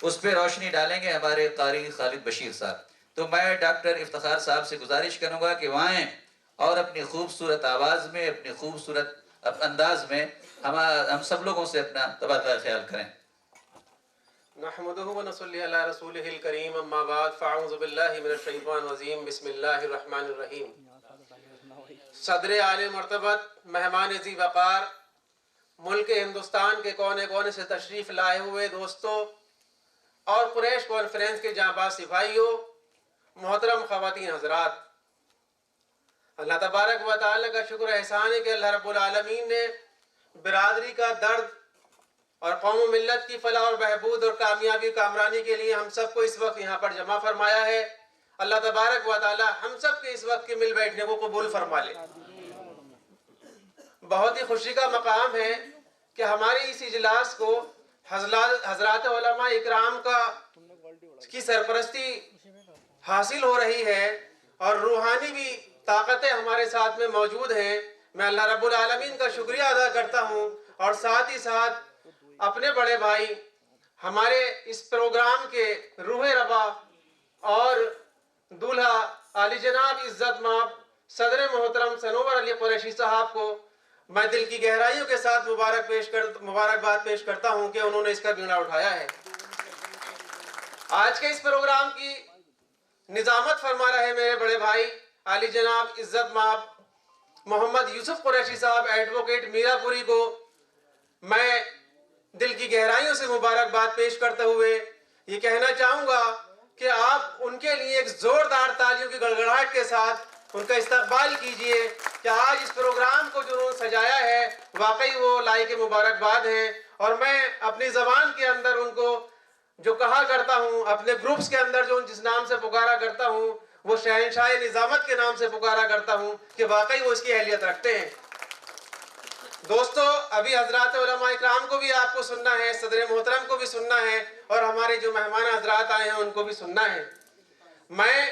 اس پہ روشنی ڈالیں گے ہمارے قاری خالد بشیر صاحب. تو میں ڈاکٹر افتخار صاحب سے گزارش کروں گا کہ وہ آئیں اور اپنی خوبصورت آواز میں، اپنی خوبصورت انداز میں ہم سب لوگوں سے اپنا تبادلہ خیال کریں. نحمده ونصلي على رسوله الكريم اما بعد فاعوذ بالله من الشیطان الرجیم بسم اللہ الرحمن الرحیم. صدر عالی مرتبت، مہمان ذی وقار، ملک ہندوستان کے کونے کونے سے تشریف لائے ہوئے دوستوں اور قریش کانفرنس کے جانباز سپاہیوں، محترم خواتین حضرات، اللہ تبارک و تعالیٰ کا شکر احسان ہے کہ اللہ رب العالمین نے برادری کا درد اور قوم و ملت کی فلاح اور بہبود اور کامیابی کامرانی کے لیے ہم سب کو اس وقت یہاں پر جمع فرمایا ہے. اللہ تبارک و تعالی ہم سب کے اس وقت کے مل بیٹھنے کو قبول فرما لے. بہت ہی خوشی کا مقام ہے کہ ہمارے اس اجلاس کو حضرات علماء اکرام کی سرپرستی حاصل ہو رہی ہے اور روحانی بھی طاقتیں ہمارے ساتھ میں موجود ہیں. میں اللہ رب العالمین کا شکریہ ادا کرتا ہوں اور ساتھ ہی ساتھ اپنے بڑے بھائی، ہمارے اس پروگرام کے روح ربا اور دولہا عالی جناب عزت مآب صدر محترم سنور علی قریشی صاحب کو میں دل کی گہرائیوں کے ساتھ مبارکباد پیش کرتا ہوں کہ انہوں نے اس کا بیڑا اٹھایا ہے. آج کے اس پروگرام کی نظامت فرما رہے میرے بڑے بھائی عالی جناب عزت مآب محمد یوسف قریشی صاحب ایڈوکیٹ میرا پوری کو میں دل کی گہرائیوں سے مبارکباد پیش کرتے ہوئے یہ کہنا چاہوں گا کہ آپ ان کے لیے ایک زوردار تالیوں کی گڑگڑاہٹ کے ساتھ ان کا استقبال کیجئے کہ آج اس پروگرام کو جو انہوں نے سجایا ہے واقعی وہ لائق مبارکباد ہیں. اور میں اپنی زبان کے اندر ان کو جو کہا کرتا ہوں، اپنے گروپس کے اندر جو جس نام سے پکارا کرتا ہوں، وہ شہنشاہ نظامت کے نام سے پکارا کرتا ہوں کہ واقعی وہ اس کی اہلیت رکھتے ہیں. دوستو، ابھی حضرات علماء اکرام کو بھی آپ کو سننا ہے، صدر محترم کو بھی سننا ہے اور ہمارے جو مہمان حضرات آئے ہیں ان کو بھی سننا ہے. میں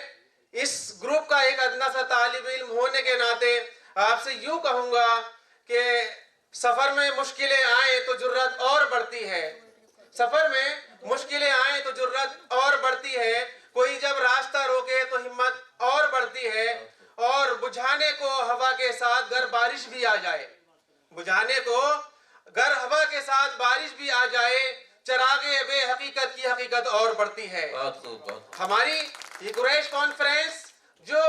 اس گروپ کا ایک ادنا سا طالب علم ہونے کے ناطے آپ سے یوں کہوں گا کہ سفر میں مشکلیں آئیں تو جرات اور بڑھتی ہے. سفر میں مشکلیں آئیں تو جرات اور بڑھتی ہے. کوئی جب راستہ روکے تو ہمت اور بڑھتی ہے. اور بجھانے کو ہوا کے ساتھ گر بارش بھی آ جائے، بجھانے کو گر ہوا کے ساتھ بارش بھی آ جائے، چراغے بے حقیقت کی حقیقت اور بڑھتی ہے. ہماری یہ قریش کانفرنس جو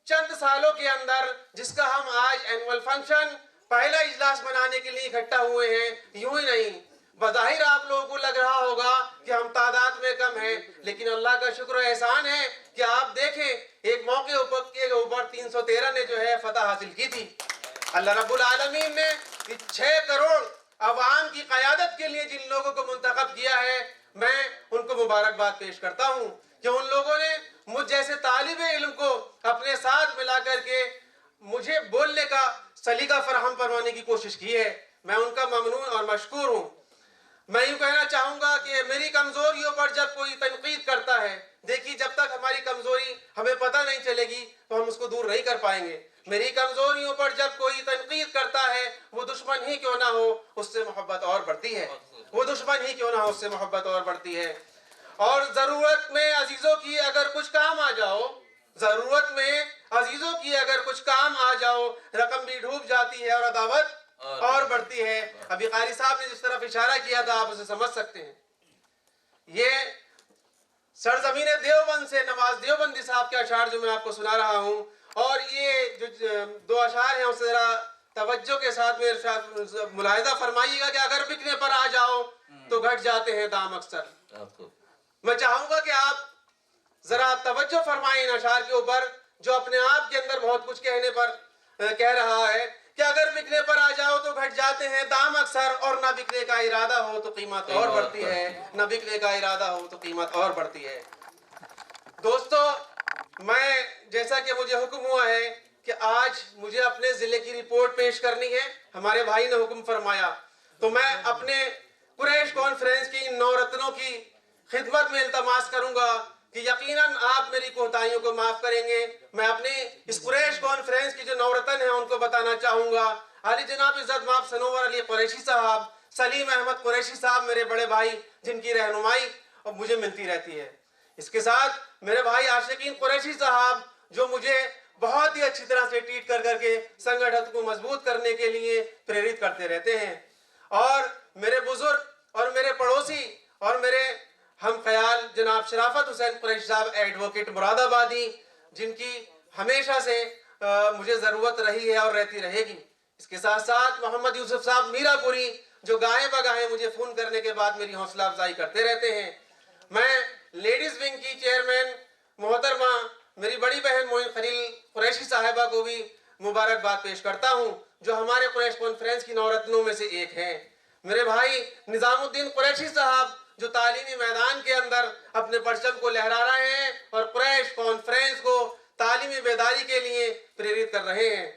چند سالوں کے اندر جس کا ہم آج اینول فنکشن پہلا اجلاس منانے کے لیے اکٹھا ہوئے ہیں، یوں ہی نہیں بظاہر آپ لوگوں کو لگ رہا ہوگا کہ ہم تعداد میں کم ہیں، لیکن اللہ کا شکر و احسان ہے کہ آپ دیکھیں ایک موقع کے اوپر 313 نے جو ہے فتح حاصل کی تھی. اللہ رب العالمین نے 6 کروڑ عوام کی قیادت کے لیے جن لوگوں کو منتخب کیا ہے، میں ان کو مبارکباد پیش کرتا ہوں کہ ان لوگوں نے مجھ جیسے طالب علم کو اپنے ساتھ ملا کر کے مجھے بولنے کا سلیقہ فراہم کروانے کی کوشش کی ہے. میں ان کا ممنون اور مشکور ہوں. میں یوں کہنا چاہوں گا کہ میری کمزوریوں پر جب کوئی تنقید کرتا ہے، دیکھیے جب تک ہماری کمزوری ہمیں پتہ نہیں چلے گی تو ہم اس کو دور نہیں کر پائیں گے. میری کمزوریوں پر جب کوئی تنقید کرتا ہے، وہ دشمن ہی کیوں نہ ہو اس سے محبت اور بڑھتی ہے، وہ دشمن ہی کیوں نہ ہو اس سے محبت اور بڑھتی ہے. اور ضرورت میں عزیزوں کی اگر کچھ کام آ جاؤ، ضرورت میں عزیزوں کی اگر کچھ کام آ جاؤ، رقم بھی ڈوب جاتی ہے اور عداوت اور بڑھتی ہے. ابھی قاری صاحب نے جس طرف اشارہ کیا تھا آپ اسے سمجھ سکتے ہیں. یہ سرزمین دیوبند سے نواز دیوبندی صاحب کے اشعار جو میں آپ کو سنا رہا ہوں، اور یہ جو 2 اشعار ہیں اسے ذرا توجہ کے ساتھ میں ملاحظہ فرمائیے گا کہ اگر بکنے پر آ جاؤ تو گھٹ جاتے ہیں دام اکثر. میں چاہوں گا کہ آپ ذرا توجہ فرمائیں ان اشعار کے اوپر جو اپنے آپ کے اندر بہت کچھ کہنے پر کہہ رہا ہے کہ اگر بکنے پر آ جاؤ تو گھٹ جاتے ہیں دام اکثر، اور نہ بکنے کا ارادہ ہو تو قیمت اور بڑھتی ہے، نہ بکنے کا ارادہ ہو تو قیمت اور بڑھتی ہے. دوستو، میں جیسا کہ مجھے حکم ہوا ہے کہ آج مجھے اپنے ضلع کی رپورٹ پیش کرنی ہے، ہمارے بھائی نے حکم فرمایا، تو میں اپنے قریش کانفرنس کی ان 9 رتنوں کی خدمت میں التماس کروں گا کہ یقیناً آپ میری کوتاہیوں کو معاف کریں گے. میں اپنی اس قریش کانفرنس کی جو 9 رتن ہیں ان کو بتانا چاہوں گا. عالی جناب عزت مآب سنور علی قریشی صاحب، سلیم احمد قریشی صاحب میرے بڑے بھائی جن کی رہنمائی اور مجھے ملتی رہتی ہے۔ اس کے ساتھ میرے بھائی عاشقین قریشی صاحب جو مجھے بہت ہی اچھی طرح سے ٹریٹ کر کے سنگٹھن کو مضبوط کرنے کے لیے پریرت کرتے رہتے ہیں، اور میرے بزرگ اور میرے پڑوسی اور میرے ہم خیال جناب شرافت حسین قریشی صاحب ایڈوکیٹ مراد آبادی، جن کی ہمیشہ سے مجھے ضرورت رہی ہے اور رہتی رہے گی۔ اس کے ساتھ ساتھ محمد یوسف صاحب میرا پوری جو گاہے بگاہے مجھے فون کرنے کے بعد میری حوصلہ افزائی کرتے رہتے ہیں۔ میں لیڈیز ونگ کی چیئرمین محترمہ میری بڑی بہن معین خلیل قریشی صاحبہ کو بھی مبارکباد پیش کرتا ہوں، جو ہمارے قریش کانفرنس کی نورتنوں میں سے ایک ہیں۔ میرے بھائی نظام الدین قریشی صاحب جو تعلیمی میدان کے اندر اپنے پرچم کو لہرا رہے ہیں اور قریش کانفرنس کو تعلیمی بیداری کے لیے پریرت کر رہے ہیں۔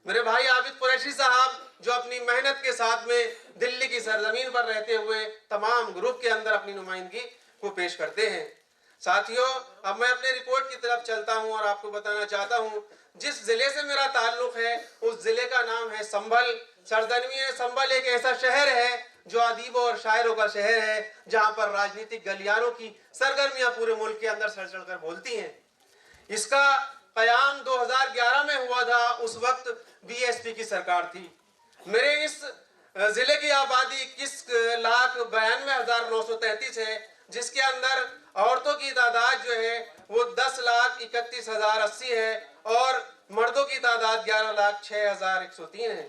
میرے بھائی عابد قریشی صاحب جو اپنی محنت کے ساتھ میں دلی کی سرزمین پر رہتے ہوئے تمام گروپ کے اندر اپنی نمائندگی کو پیش کرتے ہیں۔ ساتھیوں، اب میں اپنے رپورٹ کی طرف چلتا ہوں اور آپ کو بتانا چاہتا ہوں جس ضلع سے میرا تعلق ہے اس ضلع کا نام ہے سنبھل۔ سرزمین سنبھل ایک ایسا شہر ہے جو ادیبوں اور شاعروں کا شہر ہے، جہاں پر راجنیتک گلیاروں کی سرگرمیاں پورے ملک کے اندر سر چڑھ کر بولتی ہیں۔ اس کا قیام 2011 میں ہوا تھا، اس وقت بی ایس پی کی سرکار تھی۔ میرے اس ضلع کی آبادی 21,92,933 ہے، جس کے اندر عورتوں کی تعداد جو ہے وہ 10,31,080 ہے اور مردوں کی تعداد 11,06,103 ہے۔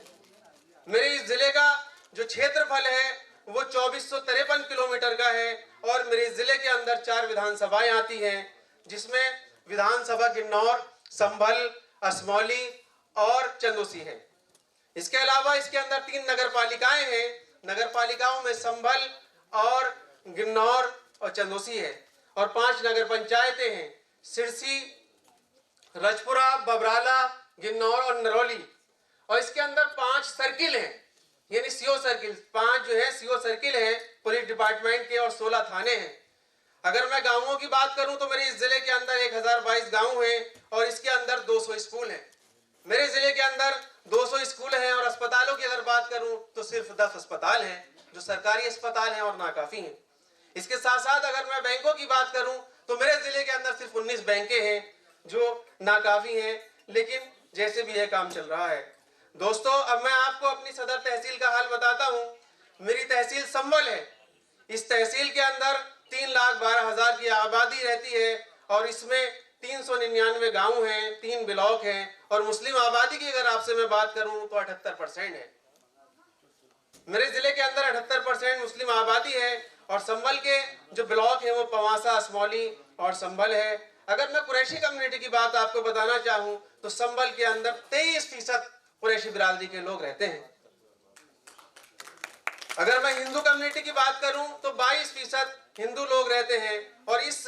میرے اس ضلع کا جو چھیتر پھل ہے وہ 2453 کلومیٹر کا ہے، اور میرے ضلع کے اندر 4 ودھان سبھائیں آتی ہیں، جس میں ودھان سبھا گنور، سنبھل، اسمولی اور چندوسی ہے۔ اس کے علاوہ اس کے اندر 3 نگر پالیکائیں ہیں۔ نگر پالیکاؤں میں سنبھل اور گنور اور چندوسی ہے، اور 5 نگر پنچایتیں ہیں: سرسی، رجپورہ، ببرالا، گنور اور نرولی۔ اور اس کے اندر 5 سرکل ہیں، یعنی سیو سرکل، 5 جو ہے سیو سرکل ہیں پولیس ڈپارٹمنٹ کے، اور 16 تھانے ہیں۔ اگر میں گاؤں کی بات کروں تو میرے اس ضلع کے اندر 1022 گاؤں ہیں، اور اس کے اندر 200 اسکول ہیں۔ میرے ضلع کے اندر 200 اسکول ہیں، اور اسپتالوں کی اگر بات کروں تو صرف 10 اسپتال ہیں جو سرکاری اسپتال ہیں اور ناکافی ہیں۔ اس کے ساتھ ساتھ اگر میں بینکوں کی بات کروں تو میرے ضلع کے اندر صرف 19 بینکیں ہیں جو ناکافی ہیں، لیکن جیسے بھی یہ کام چل رہا ہے۔ دوستو، اب میں آپ کو اپنی صدر تحصیل کا حال بتاتا ہوں۔ میری تحصیل سنبھل ہے۔ اس تحصیل کے اندر 3,12,000 کی آبادی رہتی ہے، اور اس میں 399 گاؤں ہیں، 3 بلاک ہیں، اور مسلم آبادی کی اگر آپ سے میں بات کروں تو 78% ہے۔ میرے ضلع کے اندر 78% مسلم آبادی ہے، اور سنبھل کے جو بلاک ہیں وہ پواسا، اسمولی اور سنبھل ہے۔ اگر میں قریشی کمیونٹی کی بات آپ کو بتانا چاہوں تو سنبھل کے اندر 23% قریشی برادری کے لوگ رہتے ہیں۔ اگر میں ہندو کمیونٹی کی بات کروں تو 22% ہندو لوگ رہتے ہیں، اور اس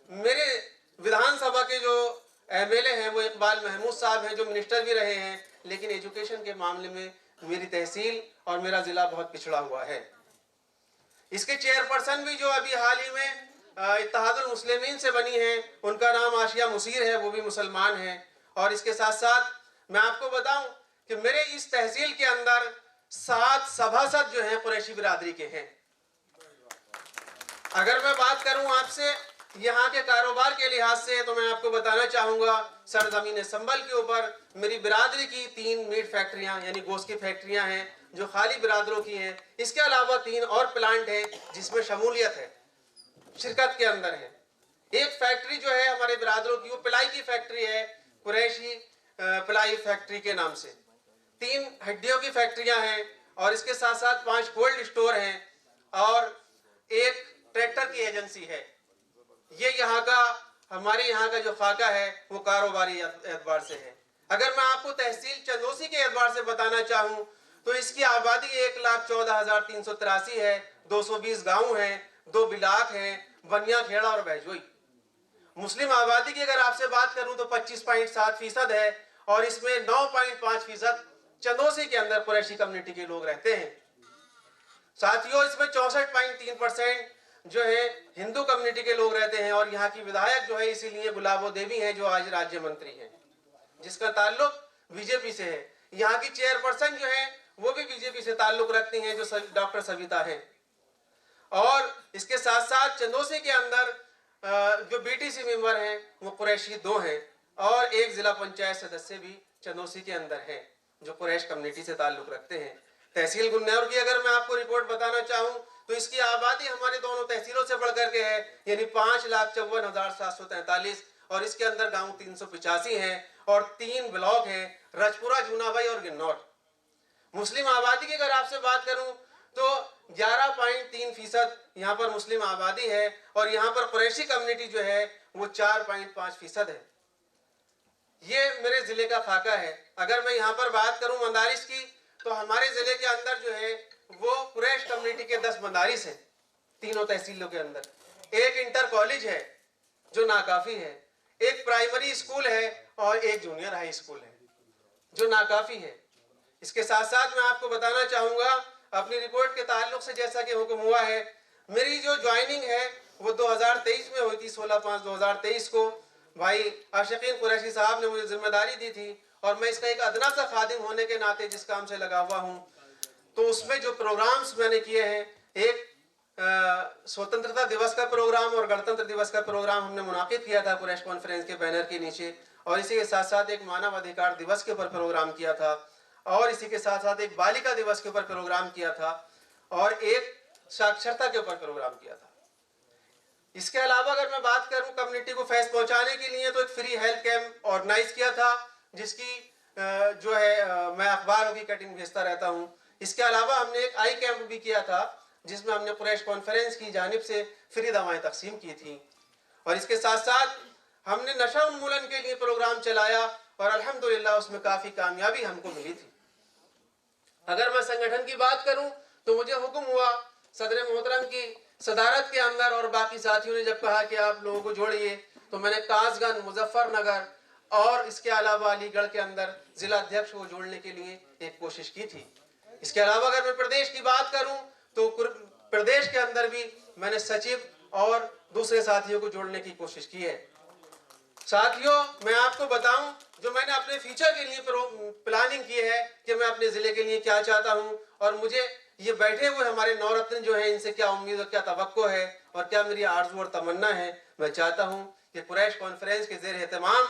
میرے ودھان سبھا کے جو ایم ایل اے ہیں وہ اقبال محمود صاحب ہیں، جو منسٹر بھی رہے ہیں، لیکن ایجوکیشن کے معاملے میں میری تحصیل اور میرا ضلع بہت پچھڑا ہوا ہے۔ اس کے چیئرپرسن بھی جو ابھی حال ہی میں اتحاد المسلمین سے بنی ہیں، ان کا نام آشیہ مصیر ہے، وہ بھی مسلمان ہیں۔ اور اس کے ساتھ ساتھ میں آپ کو بتاؤں کہ میرے اس تحصیل کے اندر 7 سبھاسد جو ہیں قریشی برادری کے ہیں۔ اگر میں بات کروں آپ سے یہاں کے کاروبار کے لحاظ سے تو میں آپ کو بتانا چاہوں گا سرزمین سنبھل کے اوپر میری برادری کی 3 میٹ فیکٹریاں یعنی گوشت کی فیکٹریاں ہیں جو خالی برادروں کی ہیں۔ اس کے علاوہ 3 اور پلانٹ ہیں جس میں شمولیت ہے، شرکت کے اندر ہے۔ ایک فیکٹری جو ہے ہمارے برادروں کی وہ پلائی کی فیکٹری ہے، قریشی پلائی فیکٹری کے نام سے۔ 3 ہڈیوں کی فیکٹریاں ہیں، اور اس کے ساتھ ساتھ 5 کولڈ اسٹور ہیں، اور ایک ٹریکٹر کی ایجنسی ہے۔ یہ یہاں کا ہمارے یہاں کا جو خاکہ ہے وہ کاروباری اعتبار سے ہے۔ اگر میں آپ کو تحصیل چندوسی کے اعتبار سے بتانا چاہوں تو اس کی آبادی 1,14,383 ہے، 220 گاؤں ہیں، 2 بلاک ہیں، بنیا کھیڑا اور بہجوئی۔ مسلم آبادی کی اگر آپ سے بات کروں تو 25.7% ہے، اور اس میں 9.5% چندوسی کے اندر قریشی کمیونٹی کے لوگ رہتے ہیں۔ ساتھیوں، اس میں 64.3% جو ہے ہندو کمیونٹی کے لوگ رہتے ہیں، اور یہاں کی ودھایک جو ہے اسی لیے گلابو دیوی ہیں جو آج راجیہ منتری ہیں، جس کا تعلق بی جے پی سے ہے۔ یہاں کی چیئرپرسن جو ہے وہ بھی بی جے پی سے تعلق رکھتی ہیں جو ڈاکٹر سویتا ہیں۔ اور اس کے ساتھ ساتھ چندوسی کے اندر جو BTC ممبر ہیں وہ قریشی 2 ہیں، اور ایک ضلع پنچایت سدسیہ بھی چندوسی کے اندر ہے جو قریش کمیونٹی سے تعلق رکھتے ہیں۔ تحصیل گنور کی اگر میں آپ کو رپورٹ بتانا چاہوں تو اس کی آبادی ہمارے دونوں تحصیلوں سے بڑھ کر کے ہے، یعنی 5,54,743، اور اس کے اندر گاؤں 385 ہیں اور 3 بلاک ہیں، رجپورہ، جونابھائی اور گنور۔ مسلم آبادی کی اگر آپ سے بات کروں تو 11.3% یہاں پر مسلم آبادی ہے، اور یہاں پر قریشی کمیونٹی جو ہے وہ 4.5% ہے۔ یہ میرے ضلع کا خاکہ ہے۔ اگر میں یہاں پر بات کروں مدارس کی تو ہمارے ضلع کے اندر جو ہے وہ قریش کمیونٹی کے 10 مدارس ہیں تینوں تحصیلوں کے اندر۔ ایک انٹر کالج ہے جو ناکافی ہے، ایک پرائمری اسکول ہے اور ایک جونیئر ہائی اسکول ہے جو ناکافی ہے۔ اس کے ساتھ ساتھ میں آپ کو بتانا چاہوں گا اپنی رپورٹ کے تعلق سے، جیسا کہ حکم ہوا ہے، میری جو جوائننگ ہے وہ 2023 میں ہوئی تھی، 16/5/2023 کو بھائی عاشقین قریشی صاحب نے مجھے ذمہ داری دی تھی، اور میں اس کا ایک ادنا سا خادم ہونے کے ناطے جس کام سے لگا ہوا ہوں، تو اس میں جو پروگرامز میں نے کیے ہیں، ایک سوتنترتا دیوس کا پروگرام اور گنتنتر دیوس کا پروگرام ہم نے منعقد کیا تھا قریش کانفرنس کے بینر کے نیچے، اور اسی کے ساتھ ساتھ ایک مانو ادھیکار دیوس کے اوپر پروگرام کیا تھا، اور اسی کے ساتھ ساتھ ایک بالکا دیوس کے اوپر پروگرام کیا تھا، اور ایک ساکشرتا کے اوپر پروگرام کیا تھا۔ اس کے علاوہ اگر میں بات کروں کمیونٹی کو فیض پہنچانے کے لیے تو ایک فری ہیلتھ کیمپ آرگنائز کیا تھا، جس کی جو ہے میں اخباروں کی کٹنگ بھیجتا رہتا ہوں۔ اس کے علاوہ ہم نے ایک آئی کیمپ بھی کیا تھا جس میں ہم نے قریش کانفرنس کی جانب سے فری دوائیں تقسیم کی تھیں، اور اس کے ساتھ ساتھ ہم نے نشہ انمولن کے لیے پروگرام چلایا، اور الحمدللہ اس میں کافی کامیابی ہم کو ملی تھی۔ اگر میں سنگٹھن کی بات کروں تو مجھے حکم ہوا صدر محترم کی صدارت کے اندر، اور باقی ساتھیوں نے جب کہا کہ آپ لوگوں کو جوڑیے، تو میں نے کاس گنج، مظفر نگر اور اس کے علاوہ علی گڑھ کے اندر ضلع ادھیکش کو جوڑنے کے لیے ایک کوشش کی تھی۔ اس کے علاوہ اگر میں پردیش کی بات کروں تو پردیش کے اندر بھی میں نے سچیو اور دوسرے ساتھیوں کو جوڑنے کی کوشش کی ہے۔ ساتھیوں، میں آپ کو بتاؤں جو میں نے اپنے فیوچر کے لیے پلاننگ کی ہے کہ میں اپنے ضلع کے لیے کیا چاہتا ہوں، اور مجھے یہ بیٹھے ہوئے ہمارے نورتن جو ہیں ان سے کیا امید اور کیا توقع ہے اور کیا میری آرزو اور تمنا ہے۔ میں چاہتا ہوں کہ قریش کانفرنس کے زیر اہتمام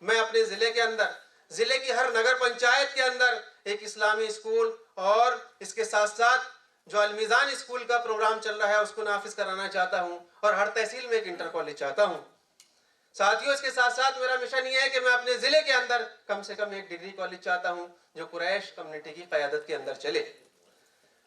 میں اپنے ضلع کے اندر، ضلع کی ہر نگر پنچایت کے اندر ایک اسلامی اسکول، اور اس کے ساتھ ساتھ جو المیزان اسکول کا پروگرام چل رہا ہے اس کو نافذ کرانا چاہتا ہوں، اور ہر تحصیل میں ایک انٹر کالج چاہتا ہوں۔ ساتھیوں، اس کے ساتھ ساتھ میرا مشن یہ ہے کہ میں اپنے ضلع کے اندر کم سے کم ایک ڈگری کالج چاہتا ہوں جو قریش کمیونٹی کی قیادت کے اندر چلے۔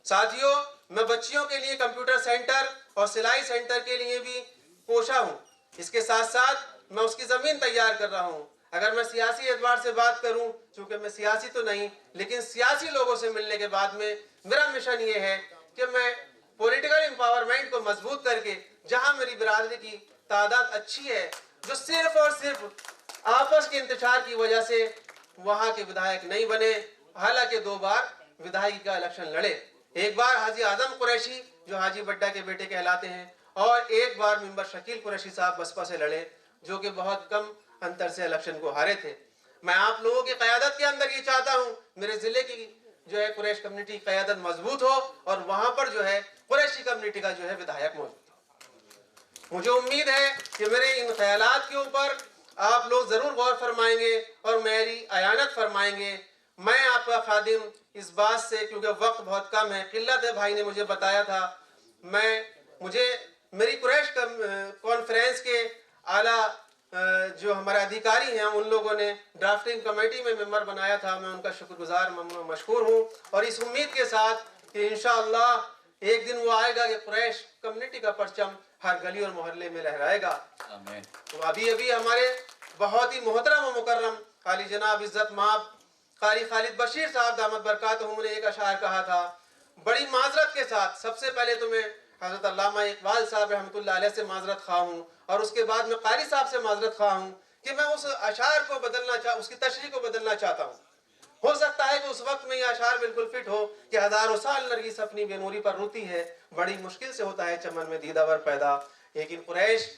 ساتھیوں، میں بچیوں کے لیے کمپیوٹر سینٹر اور سلائی سینٹر کے لیے بھی کوشاں ہوں۔ اس کے ساتھ ساتھ میں اس کی زمین تیار کر رہا ہوں۔ اگر میں سیاسی اعتبار سے بات کروں، چونکہ میں سیاسی تو نہیں لیکن سیاسی لوگوں سے ملنے کے بعد میں میرا مشن یہ ہے کہ میں پولیٹیکل امپاورمنٹ کو مضبوط کر کے جہاں میری برادری کی تعداد اچھی ہے، جو صرف اور صرف آپس کے انتشار کی وجہ سے وہاں کے ودھایک نہیں بنے، حالانکہ 2 بار ودھائی کا الیکشن لڑے، ایک بار حاجی اعظم قریشی جو حاجی بڈا کے بیٹے کہلاتے ہیں، اور ایک بار ممبر شکیل قریشی صاحب بسپا سے لڑے جو کہ بہت کم انتر سے الیکشن کو ہارے تھے۔ میں آپ لوگوں کی قیادت کے اندر یہ چاہتا ہوں میرے ضلع کی جو ہے قریش کمیونٹی کی قیادت مضبوط ہو، اور وہاں پر جو ہے قریشی کمیونٹی کا جو ہے ودھایک موجود ہو۔ مجھے امید ہے کہ میرے ان خیالات کے اوپر آپ لوگ ضرور غور فرمائیں گے اور میری اعانت فرمائیں گے۔ میں آپ کا خادم اس بات سے، کیونکہ وقت بہت کم ہے، قلت ہے، بھائی نے مجھے بتایا تھا، مجھے میری قریش کانفرنس کے اعلیٰ جو ہمارے ادھیکاری ہیں ان لوگوں نے ڈرافٹنگ کمیٹی میں ممبر بنایا تھا، میں ان کا شکر گزار مشکور ہوں، اور اس امید کے ساتھ کہ انشاءاللہ ایک دن وہ آئے گا کہ قریش کمیونٹی کا پرچم ہر گلی اور محلے میں لہرائے گا۔ آمین۔ تو ابھی ہمارے بہت ہی محترم و مکرم عالی جناب عزت مآب قاری خالد بشیر صاحب دامت برکاتہم نے ایک اشعار کہا تھا، بڑی معذرت کے ساتھ۔ سب سے پہلے تو میں حضرت علامہ اقبال صاحب رحمۃ اللہ علیہ سے معذرت خواہ ہوں، اور اس کے بعد میں قاری صاحب سے معذرت خواہ ہوں کہ میں اس اشعار کو اس کی تشریح کو بدلنا چاہتا ہوں۔ ہو سکتا ہے کہ اس وقت میں یہ اشعار بالکل فٹ ہو کہ ہزاروں سال نرگس اپنی بے نوری پر روتی ہے، بڑی مشکل سے ہوتا ہے چمن میں دیدہ ور پیدا، لیکن قریش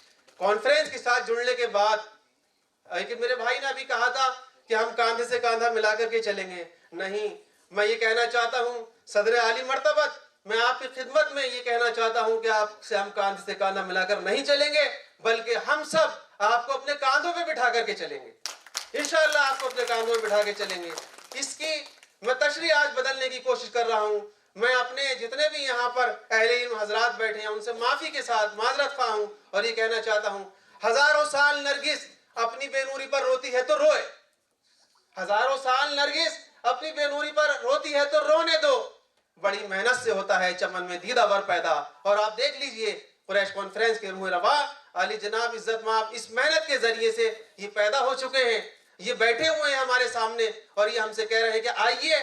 کانفرنس کے ساتھ جڑنے کے بعد، لیکن میرے بھائی نے ابھی کہا تھا کہ ہم کاندھے سے کاندھا ملا کر کے چلیں گے، نہیں، میں یہ کہنا چاہتا ہوں صدر عالی مرتبت میں آپ کی خدمت میں یہ کہنا چاہتا ہوں کہ آپ سے ہم کاندھے سے کاندھا ملا کر نہیں چلیں گے، بلکہ ہم سب آپ کو اپنے کاندھوں پہ بٹھا کر کے چلیں گے، انشاءاللہ آپ کو اپنے کاندھوں پہ بٹھا کے چلیں گے۔ اس کی میں تشریح آج بدلنے کی کوشش کر رہا ہوں۔ میں اپنے جتنے بھی یہاں پر اہل علم حضرات بیٹھے ہیں ان سے معافی کے ساتھ معذرت خواہ ہوں، اور یہ کہنا چاہتا ہوں، ہزاروں سال نرگس اپنی بے نوری پر روتی ہے تو روئے، ہزاروں سال نرگس اپنی بے نوری پر روتی ہے تو رونے دو، بڑی محنت سے ہوتا ہے چمن میں دیدہ ور پیدا۔ اور آپ دیکھ لیجئے قریش کانفرنس کے روح روا علی جناب عزت مآب اس محنت کے ذریعے سے یہ پیدا ہو چکے ہیں، یہ بیٹھے ہوئے ہیں ہمارے سامنے، اور یہ ہم سے کہہ رہے ہیں کہ آئیے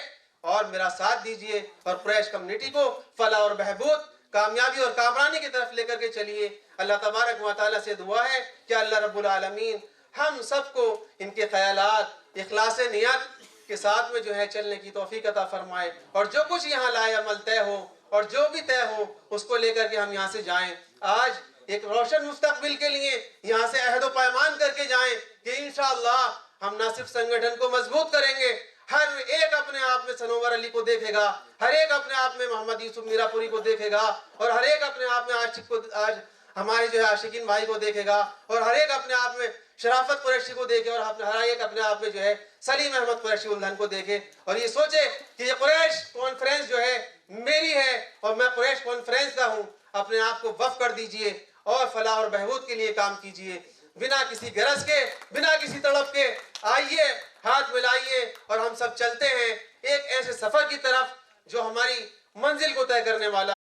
اور میرا ساتھ دیجئے اور قریش کمیونٹی کو فلاح اور بہبود، کامیابی اور کامرانی کی طرف لے کر کے چلیے۔ اللہ تبارک و تعالیٰ سے دعا ہے کہ اللہ رب العالمین ہم سب کو ان کے خیالات اخلاص نیت کے ساتھ میں جو ہے چلنے کی توفیق عطا فرمائے، اور جو کچھ یہاں لائے عمل طے ہو اور جو بھی طے ہو اس کو لے کر کے ہم یہاں سے جائیں، آج ایک روشن مستقبل کے لیے یہاں سے عہد و پیمان کر کے جائیں کہ انشاءاللہ ہم نہ صرف سنگٹھن کو مضبوط کریں گے، ہر ایک اپنے آپ میں سنور علی کو دیکھے گا، ہر ایک اپنے آپ میں محمد یوسف میرا پوری کو دیکھے گا، اور ہر ایک اپنے آپ میں عاشق کو آج ہمارے جو ہے عاشقین بھائی کو دیکھے گا، اور ہر ایک اپنے آپ میں شرافت قریشی کو دیکھے، اور ہر ایک اپنے آپ میں جو ہے سلیم احمد قریشی الدھن کو دیکھے، اور یہ سوچے کہ یہ قریش کانفرنس جو ہے میری ہے اور میں قریش کانفرنس کا ہوں۔ اپنے آپ کو وقف کر دیجئے اور فلاح اور بہبود کے لیے کام کیجئے، بنا کسی غرض کے، بنا کسی تڑپ کے آئیے، ہاتھ ملائیے، اور ہم سب چلتے ہیں ایک ایسے سفر کی طرف جو ہماری منزل کو طے کرنے والا